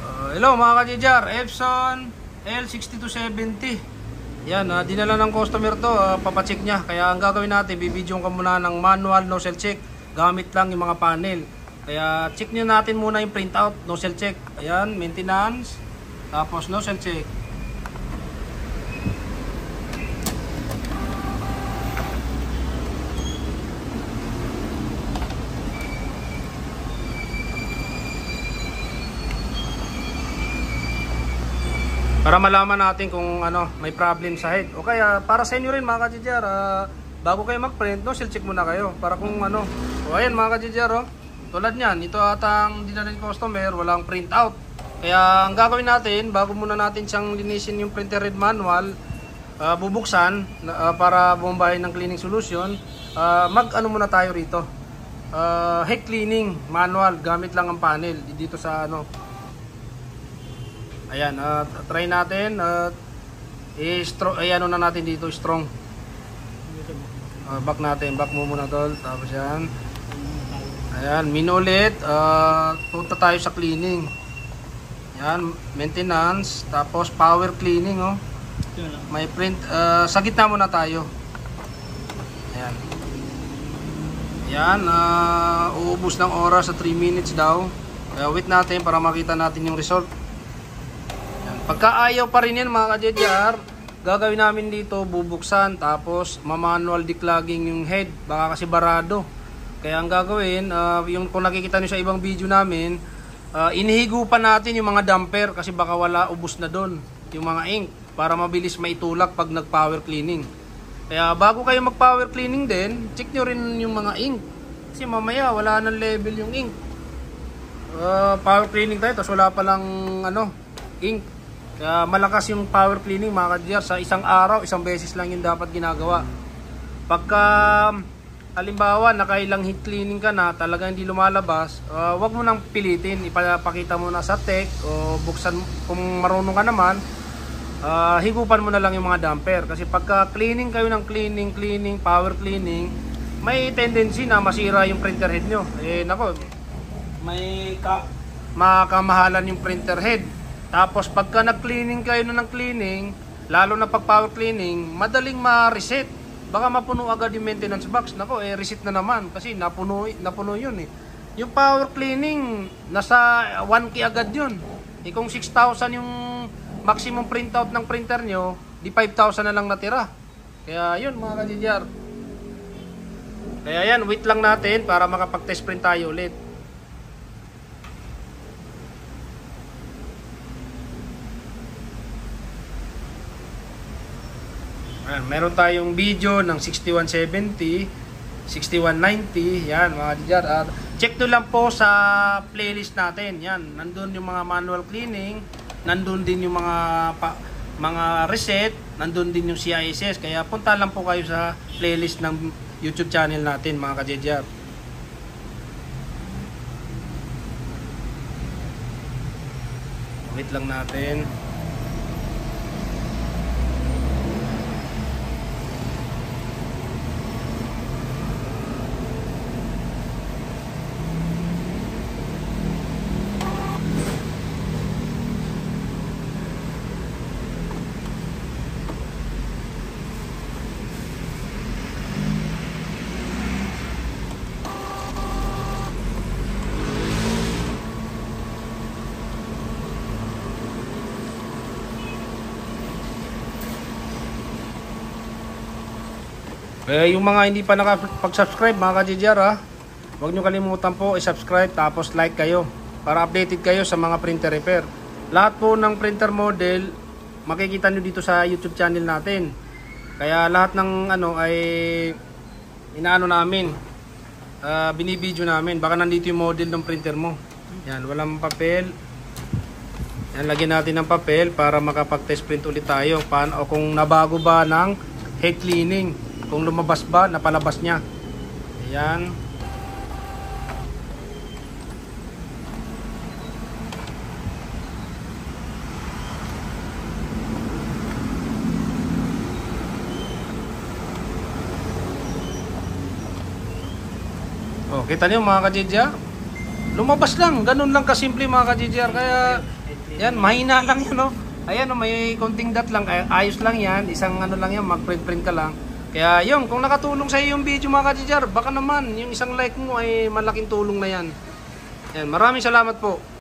Hello mga ka-JR, Epson L6270. Yan, dinala ng customer to, papacheck niya. Kaya ang gagawin natin, bibidyoon ka muna ng manual nozzle check. Gamit lang yung mga panel. Kaya check nyo natin muna yung printout, nozzle check. Ayan, maintenance, tapos nozzle check. Para malaman natin kung may problem sa head. O kaya para sa inyo rin mga ka-JR, bago kayo mag-print, nozzle check muna kayo. Para kung O ayan mga ka-JR, tulad niyan, ito atang dinala ng customer, walang printout. Kaya ang gagawin natin, bago muna natin siyang linisin yung printer head manual, bubuksan para bombahin ng cleaning solution, muna tayo rito. Head cleaning manual, gamit lang ang panel dito sa Ayan, try natin. Ayan na natin dito, strong. Back natin, back mo muna tol. Tapos yan. Ayan, min ulit. Punta tayo sa cleaning. Ayan, maintenance. Tapos power cleaning. May print. Sa gitna muna tayo. Ayan. Ayan, uubos ng oras sa 3 minutes daw. Kaya wait natin para makita natin yung result. Pagka ayaw pa rin yan mga ka-JR, gagawin namin dito, bubuksan, tapos ma-manual declogging yung head, baka kasi barado. Kaya ang gagawin, kung nakikita nyo sa ibang video namin, inihigupan natin yung mga damper kasi baka wala, ubos na doon yung mga ink para mabilis maitulak pag nag-power cleaning. Kaya bago kayo mag-power cleaning din, check nyo rin yung mga ink kasi mamaya wala nang level yung ink. Power cleaning tayo, tapos wala palang ink. Kaya malakas yung power cleaning mga ka-JR. Sa isang araw, isang beses lang yung dapat ginagawa. Pagka halimbawa nakailang heat cleaning ka na, talagang hindi lumalabas, wag mo nang pilitin, ipapakita mo na sa tech o buksan. Kung marunong ka naman, higupan mo na lang yung mga damper. Kasi pagka cleaning kayo ng cleaning, power cleaning, may tendency na masira yung printer head nyo. May makamahalan yung printer head. Tapos pagka nag-cleaning kayo ng cleaning, lalo na pag power cleaning, madaling ma-reset. Baka mapuno agad yung maintenance box. Reset na naman kasi napuno yun eh. Yung power cleaning, nasa 1K agad yun. Kung 6,000 yung maximum printout ng printer nyo, di 5,000 na lang natira. Kaya yun mga ka-JR. Kaya yan, wait lang natin para makapag-test print tayo ulit. Meron tayong video ng 6170, 6190, yan mga ka-JR. Check nyo lang po sa playlist natin. Yan, nandun yung mga manual cleaning, nandun din yung mga reset, nandun din yung CISS. Kaya punta lang po kayo sa playlist ng YouTube channel natin mga ka-JR. Wait lang natin. Yung mga hindi pa nakapag-subscribe mga ka-JR, huwag nyo kalimutan po i-subscribe tapos like kayo para updated kayo sa mga printer repair. Lahat po ng printer model makikita nyo dito sa YouTube channel natin. Kaya lahat ng ay namin, binibideo namin. Baka nandito yung model ng printer mo. Yan, walang papel. Yan, lagyan natin ng papel para makapag-test print ulit tayo. O kung nabago ba ng head cleaning. Kung lumabas ba, napalabas niya. Ayan. Kita niyo mga ka-JR, lumabas lang, ganun lang kasimple mga ka-JR. Kaya Yan, mahina lang yan, no? Ayan, no, may konting dot lang. Ayos lang yan. Isang ano lang yan, mag-print ka lang. Kaya yun, kung nakatulong sa iyo yung video mga kajijar, baka naman yung isang like mo ay malaking tulong na yan. Yan, maraming salamat po.